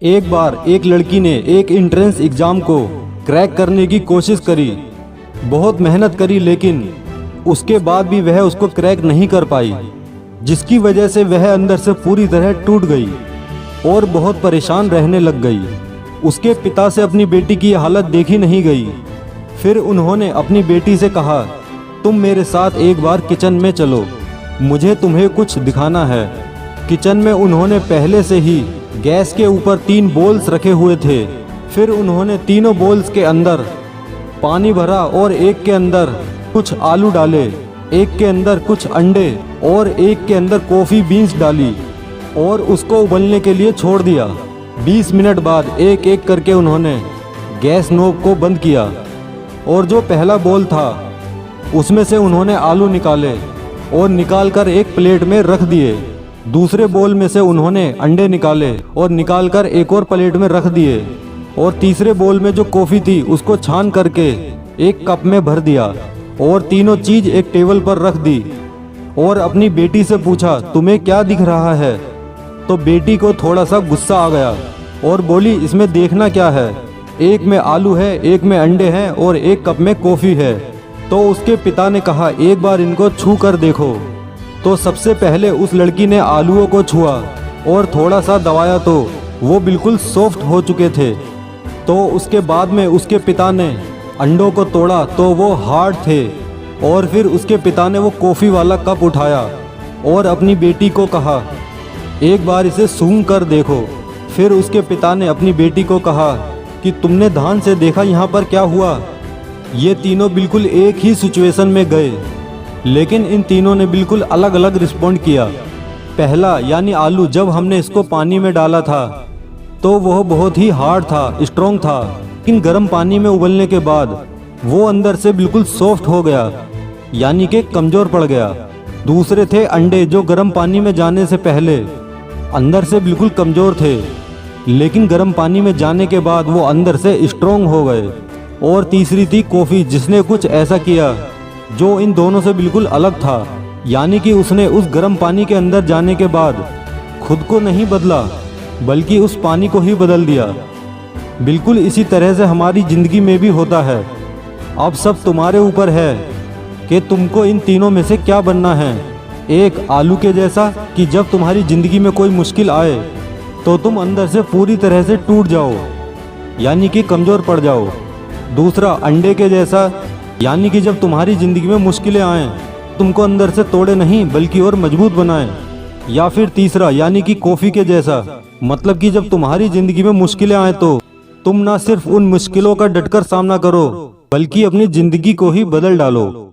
एक बार एक लड़की ने एक एंट्रेंस एग्ज़ाम को क्रैक करने की कोशिश करी। बहुत मेहनत करी, लेकिन उसके बाद भी वह उसको क्रैक नहीं कर पाई, जिसकी वजह से वह अंदर से पूरी तरह टूट गई और बहुत परेशान रहने लग गई। उसके पिता से अपनी बेटी की हालत देखी नहीं गई। फिर उन्होंने अपनी बेटी से कहा, तुम मेरे साथ एक बार किचन में चलो, मुझे तुम्हें कुछ दिखाना है। किचन में उन्होंने पहले से ही गैस के ऊपर 3 बोल्स रखे हुए थे। फिर उन्होंने तीनों बोल्स के अंदर पानी भरा और एक के अंदर कुछ आलू डाले, एक के अंदर कुछ अंडे और एक के अंदर कॉफ़ी बीन्स डाली और उसको उबलने के लिए छोड़ दिया। 20 मिनट बाद एक एक करके उन्होंने गैस नोब को बंद किया और जो पहला बोल था उसमें से उन्होंने आलू निकाले और निकाल कर एक प्लेट में रख दिए। दूसरे बोल में से उन्होंने अंडे निकाले और निकाल कर एक और प्लेट में रख दिए और तीसरे बोल में जो कॉफ़ी थी उसको छान करके एक कप में भर दिया और तीनों चीज़ एक टेबल पर रख दी और अपनी बेटी से पूछा, तुम्हें क्या दिख रहा है? तो बेटी को थोड़ा सा गुस्सा आ गया और बोली, इसमें देखना क्या है, एक में आलू है, एक में अंडे हैं और एक कप में कॉफ़ी है। तो उसके पिता ने कहा, एक बार इनको छू कर देखो। तो सबसे पहले उस लड़की ने आलूओं को छुआ और थोड़ा सा दबाया तो वो बिल्कुल सॉफ्ट हो चुके थे। तो उसके बाद में उसके पिता ने अंडों को तोड़ा तो वो हार्ड थे और फिर उसके पिता ने वो कॉफ़ी वाला कप उठाया और अपनी बेटी को कहा, एक बार इसे सूंघ कर देखो। फिर उसके पिता ने अपनी बेटी को कहा कि तुमने ध्यान से देखा यहाँ पर क्या हुआ? ये तीनों बिल्कुल एक ही सिचुएशन में गए, लेकिन इन तीनों ने बिल्कुल अलग अलग रिस्पॉन्ड किया। पहला यानी आलू, जब हमने इसको पानी में डाला था तो वह बहुत ही हार्ड था, स्ट्रॉन्ग था, लेकिन गर्म पानी में उबलने के बाद वो अंदर से बिल्कुल सॉफ्ट हो गया, यानी कि कमज़ोर पड़ गया। दूसरे थे अंडे, जो गर्म पानी में जाने से पहले अंदर से बिल्कुल कमज़ोर थे, लेकिन गर्म पानी में जाने के बाद वो अंदर से स्ट्रॉन्ग हो गए। और तीसरी थी कॉफ़ी, जिसने कुछ ऐसा किया जो इन दोनों से बिल्कुल अलग था, यानी कि उसने उस गर्म पानी के अंदर जाने के बाद खुद को नहीं बदला, बल्कि उस पानी को ही बदल दिया। बिल्कुल इसी तरह से हमारी ज़िंदगी में भी होता है। अब सब तुम्हारे ऊपर है कि तुमको इन तीनों में से क्या बनना है। एक आलू के जैसा कि जब तुम्हारी ज़िंदगी में कोई मुश्किल आए तो तुम अंदर से पूरी तरह से टूट जाओ, यानी कि कमज़ोर पड़ जाओ। दूसरा अंडे के जैसा, यानी कि जब तुम्हारी ज़िंदगी में मुश्किलें आएँ तुमको अंदर से तोड़े नहीं बल्कि और मजबूत बनाएं। या फिर तीसरा यानी कि कॉफ़ी के जैसा, मतलब कि जब तुम्हारी ज़िंदगी में मुश्किलें आए तो तुम ना सिर्फ उन मुश्किलों का डटकर सामना करो बल्कि अपनी ज़िंदगी को ही बदल डालो।